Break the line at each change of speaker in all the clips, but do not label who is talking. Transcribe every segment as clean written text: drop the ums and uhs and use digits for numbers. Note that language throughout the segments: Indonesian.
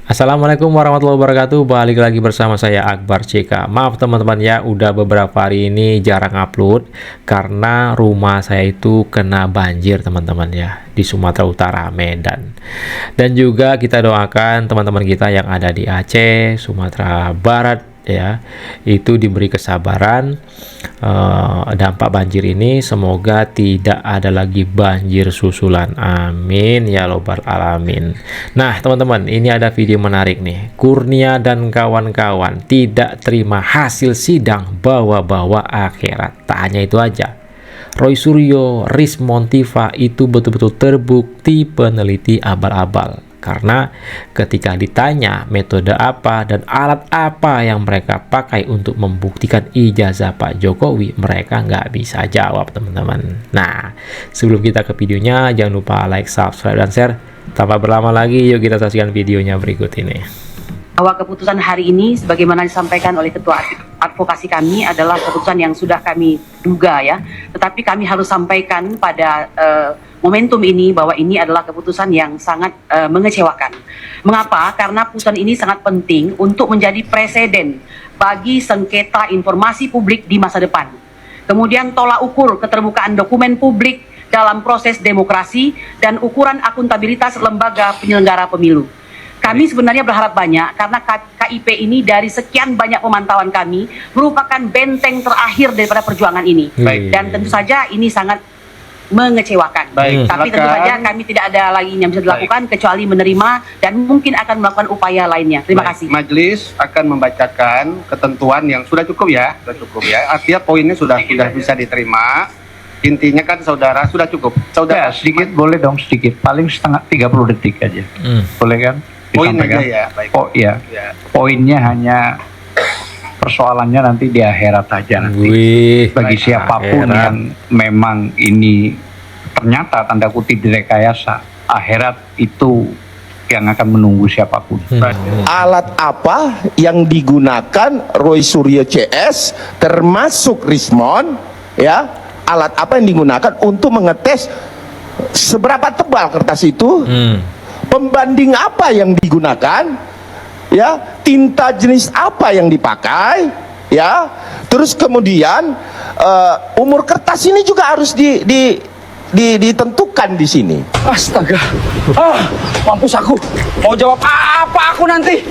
Assalamualaikum warahmatullahi wabarakatuh. Balik lagi bersama saya Akbar CK. Maaf teman-teman ya, udah beberapa hari ini jarang upload karena rumah saya itu kena banjir teman-teman ya, di Sumatera Utara, Medan. Dan juga kita doakan teman-teman kita yang ada di Aceh, Sumatera Barat ya, itu diberi kesabaran dampak banjir ini, semoga tidak ada lagi banjir susulan, amin ya robbal alamin. Nah teman-teman, ini ada video menarik nih. Kurnia dan kawan-kawan tidak terima hasil sidang bawa-bawa akhirat. Tak hanya itu aja, Roy Suryo, Rismon Tiva itu betul-betul terbukti peneliti abal-abal. Karena ketika ditanya metode apa dan alat apa yang mereka pakai untuk membuktikan ijazah Pak Jokowi, mereka nggak bisa jawab teman-teman. Nah, sebelum kita ke videonya, jangan lupa like, subscribe, dan share. Tanpa berlama lagi, yuk kita saksikan videonya berikut ini.
Bahwa keputusan hari ini sebagaimana disampaikan oleh Ketua Advokasi kami adalah keputusan yang sudah kami duga ya, tetapi kami harus sampaikan pada momentum ini bahwa ini adalah keputusan yang sangat mengecewakan. Mengapa? Karena putusan ini sangat penting untuk menjadi preseden bagi sengketa informasi publik di masa depan. Kemudian tolak ukur keterbukaan dokumen publik dalam proses demokrasi dan ukuran akuntabilitas lembaga penyelenggara pemilu. Kami sebenarnya berharap banyak karena KIP ini dari sekian banyak pemantauan kami merupakan benteng terakhir daripada perjuangan ini. Dan tentu saja ini sangat mengecewakan. Tapi tentu saja kami tidak ada lagi yang bisa dilakukan kecuali menerima dan mungkin akan melakukan upaya lainnya. Terima kasih.
Majelis akan membacakan ketentuan yang sudah cukup ya, Artinya poinnya sudah bisa diterima. Intinya kan saudara sudah cukup. Saudara
sedikit boleh dong, sedikit, paling setengah 30 detik aja. Boleh kan?
Poin aja ya, baik.
Oh iya. Ya. Poinnya hanya persoalannya nanti di akhirat aja nanti. Bagi siapapun yang memang ini ternyata tanda kutip direkayasa, akhirat itu yang akan menunggu siapapun.
Alat apa yang digunakan Roy Suryo CS termasuk Rismon ya? Alat apa yang digunakan untuk mengetes seberapa tebal kertas itu? Pembanding apa yang digunakan? Ya, tinta jenis apa yang dipakai? Ya, terus kemudian umur kertas ini juga harus ditentukan di sini.
Astaga, mampus aku. Mau jawab apa aku nanti?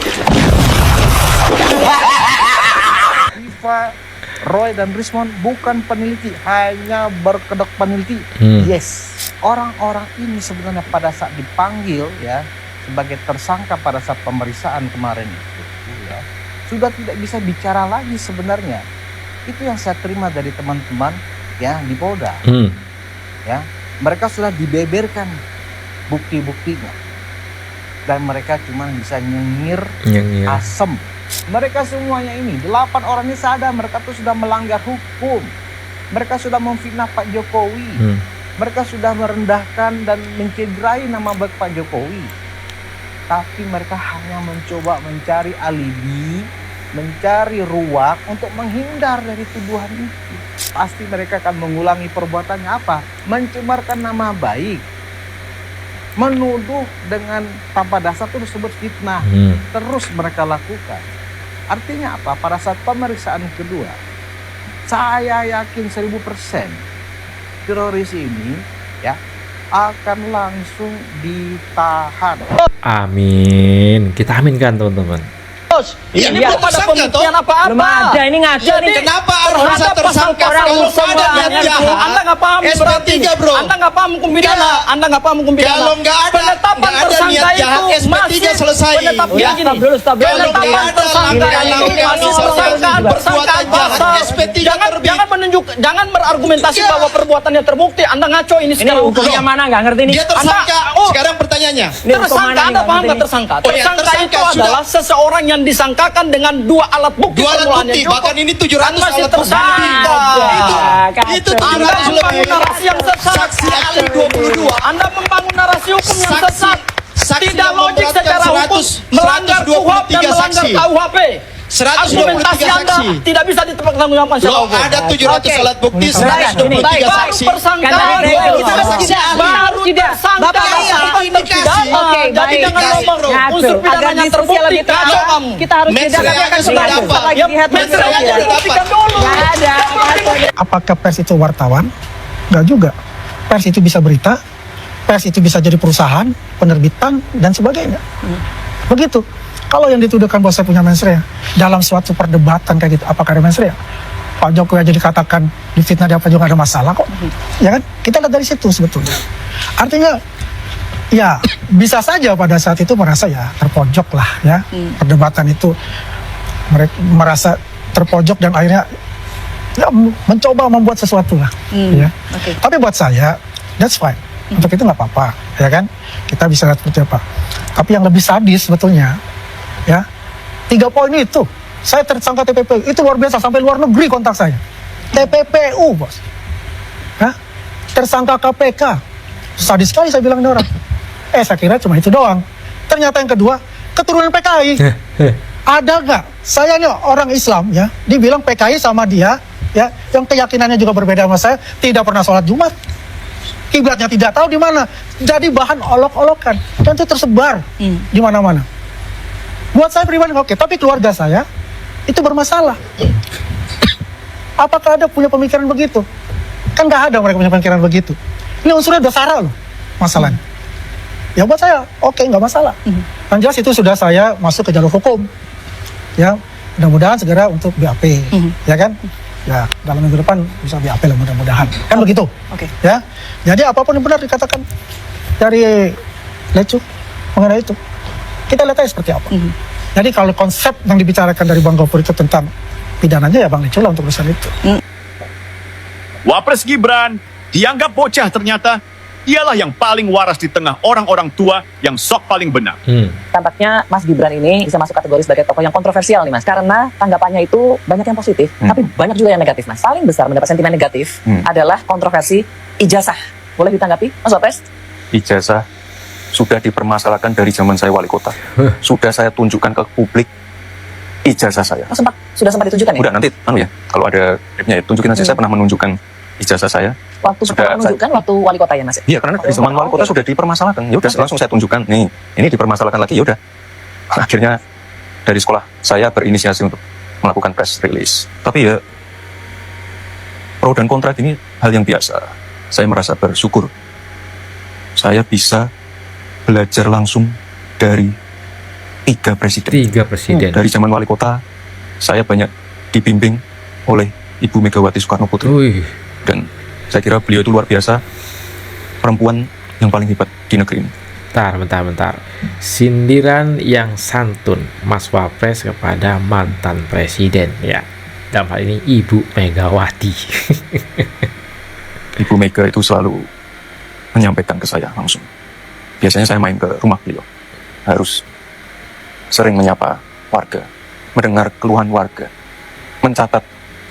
Tiva, Roy dan Rismon bukan peneliti, hanya berkedok peneliti. Yes, orang-orang ini sebenarnya pada saat dipanggil ya sebagai tersangka pada saat pemeriksaan kemarin itu ya, sudah tidak bisa bicara lagi sebenarnya. Itu yang saya terima dari teman-teman ya di Polda. Ya, mereka sudah dibeberkan bukti-buktinya dan mereka cuma bisa nyengir. Asem. Mereka semuanya ini 8 orang ini sadar mereka tuh sudah melanggar hukum. Mereka sudah memfitnah Pak Jokowi. Mereka sudah merendahkan dan mencederai nama baik Pak Jokowi. Tapi mereka hanya mencoba mencari alibi, mencari ruang untuk menghindar dari tuduhan itu. Pasti mereka akan mengulangi perbuatannya apa? Mencemarkan nama baik, menuduh dengan tanpa dasar itu disebut fitnah. Terus mereka lakukan. Artinya apa? Pada saat pemeriksaan kedua, saya yakin 1000% teroris ini ya akan langsung ditahan.
Amin, kita aminkan teman-teman.
Iya, ini belum ada pembuktian apa-apa.
Belum ada, ini ngaco nih.
Kenapa harus bisa tersangka kalau ada niat jahat?
Anda nggak paham berarti.
Bro.
Anda nggak paham hukum pidana. Anda nggak paham hukum pidana.
Kalau nggak ada
tersangka
niat jahat,
itu
SP3 selesai.
Penetapan tersangka itu persangkaan pasal. Jangan menunjuk, jangan berargumentasi bahwa perbuatannya terbukti. Anda ngaco ini sekarang.
Ini hukumnya mana nggak ngerti nih.
Dia tersangka. Sekarang pertanyaannya.
Tersangka, Anda paham nggak tersangka? Tersangka itu adalah seseorang yang disangkakan dengan 2 alat bukti.
2 alat bukti, bahkan ini 700 alat bukti. Itu 700 lebih.
Narasi yang sesat.
Saksi ahli 22.
Anda membangun narasi hukum yang sesat.
Saksi
Tidak
yang
logik secara hukum, melanggar KUHP dan melanggar KUHP. Argumentasi Anda tidak bisa dipertanggungjawabkan secara hukum.
Ada 700 alat bukti,
Baik,
123
baru
saksi.
persangkaan,
Kita ada saksi ahli.
baru tersangka,
Bapak indikasi.
Oke, jadi dengan nomor unsur pidananya terbukti, kacau kamu.
Kita harus jeda, kami akan kembali sesaat lagi di Headline Media. Nggak ada.
Apakah pers itu wartawan? Nggak juga. Pers itu bisa berita, pers itu bisa jadi perusahaan, penerbitan, dan sebagainya. Begitu. Kalau yang dituduhkan bahwa saya punya mensrea dalam suatu perdebatan kayak gitu, apakah ada mensrea? Pak Jokowi aja dikatakan difitnah, dia apa juga ada masalah kok. Ya kan? Kita lihat dari situ sebetulnya. Artinya, ya bisa saja pada saat itu merasa ya terpojok lah ya. Perdebatan itu mereka merasa terpojok dan akhirnya ya mencoba membuat sesuatu lah. Ya. Tapi buat saya, that's fine. Untuk itu nggak apa-apa, ya kan? Kita bisa lihat seperti apa. Tapi yang lebih sadis sebetulnya, ya 3 poin itu. Saya tersangka TPPU, itu luar biasa, sampai luar negeri kontak saya. TPPU, bos. Hah? Tersangka KPK. Sadis sekali saya bilang ini orang. Saya kira cuma itu doang. Ternyata yang kedua, keturunan PKI. Ada nggak? Saya ini orang Islam ya, dibilang PKI sama dia, ya, yang keyakinannya juga berbeda sama saya, tidak pernah sholat Jumat. Kiblatnya tidak tahu di mana. Jadi bahan olok-olokan. Dan itu tersebar di mana-mana. Buat saya pribadi oke, tapi keluarga saya itu bermasalah. Apakah ada punya pemikiran begitu? Kan nggak ada mereka punya pemikiran begitu. Ini unsurnya udah sara loh masalahnya. Ya buat saya oke, nggak masalah. Yang jelas itu sudah saya masuk ke jalur hukum. Ya mudah-mudahan segera untuk BAP, ya kan? Ya dalam minggu depan bisa BAP lah mudah-mudahan. Kan begitu. Ya. Jadi apapun yang benar dikatakan dari Lecu mengenai itu, kita lihat aja seperti apa. Jadi kalau konsep yang dibicarakan dari Bang Gofur itu tentang pidananya ya Bang Lecu lah untuk urusan itu.
Wapres Gibran dianggap bocah, ternyata ialah yang paling waras di tengah orang-orang tua yang sok paling benar.
Tampaknya Mas Gibran ini bisa masuk kategori sebagai tokoh yang kontroversial nih Mas, karena tanggapannya itu banyak yang positif, tapi banyak juga yang negatif Mas. Paling besar mendapat sentimen negatif adalah kontroversi ijazah. Boleh ditanggapi Mas Wapres?
Ijazah sudah dipermasalahkan dari zaman saya wali kota. Sudah saya tunjukkan ke publik ijazah saya.
Sudah sempat ditunjukkan ya?
Udah, nanti kalau ada clipnya ya, tunjukin aja. Saya pernah menunjukkan ijazah saya.
Waktu menunjukkan waktu wali kota ya Mas?
Iya, karena di zaman wali kota sudah dipermasalahkan. Ya udah, langsung saya tunjukkan. Nih, ini dipermasalahkan lagi, ya udah. Akhirnya dari sekolah saya berinisiasi untuk melakukan press release. Tapi ya pro dan kontra ini hal yang biasa. Saya merasa bersyukur saya bisa belajar langsung dari 3 presiden. Dari zaman wali kota, saya banyak dibimbing oleh Ibu Megawati Soekarno Putri. Dan saya kira beliau itu luar biasa, perempuan yang paling hebat di negeri ini.
Bentar. Sindiran yang santun Mas Wapres kepada mantan presiden ya. Dalam hal ini Ibu Megawati.
Ibu Mega itu selalu menyampaikan ke saya langsung. Biasanya saya main ke rumah beliau, harus sering menyapa warga, mendengar keluhan warga, mencatat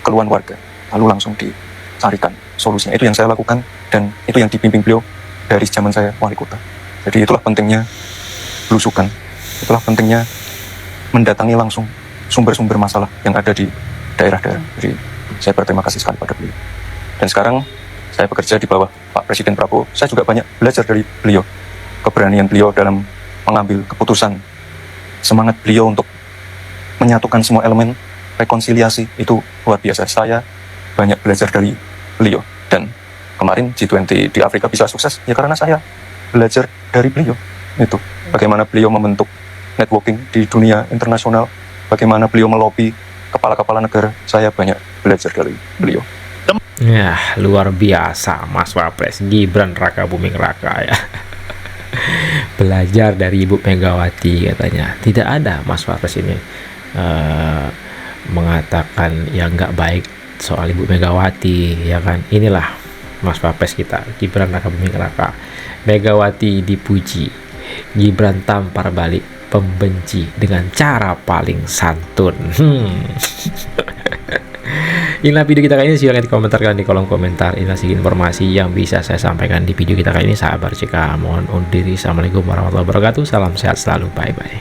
keluhan warga, lalu langsung dicarikan solusinya. Itu yang saya lakukan dan itu yang dibimbing beliau dari zaman saya wali kota. Jadi itulah pentingnya belusukan, itulah pentingnya mendatangi langsung sumber-sumber masalah yang ada di daerah-daerah. Jadi saya berterima kasih sekali pada beliau. Dan sekarang saya bekerja di bawah Pak Presiden Prabowo. Saya juga banyak belajar dari beliau. Keberanian beliau dalam mengambil keputusan, semangat beliau untuk menyatukan semua elemen rekonsiliasi itu luar biasa. Saya banyak belajar dari beliau. Dan kemarin G20 di Afrika bisa sukses ya karena saya belajar dari beliau. Itu bagaimana beliau membentuk networking di dunia internasional, bagaimana beliau melobi kepala-kepala negara. Saya banyak belajar dari beliau.
Ya, luar biasa Mas Wapres Gibran Raka Buming Raka ya. Belajar dari Ibu Megawati katanya. Tidak ada Mas Wapres ini mengatakan yang nggak baik soal Ibu Megawati ya kan. Inilah Mas Wapres kita, Gibran Raka Buming Raka. Megawati dipuji, Gibran tampar balik pembenci dengan cara paling santun. Inilah video kita kali ini. Silahkan dikomentarkan di kolom komentar. Inilah sedikit informasi yang bisa saya sampaikan di video kita kali ini. Saya Akbar CK mohon undur diri. Assalamualaikum warahmatullahi wabarakatuh. Salam sehat selalu. Bye bye.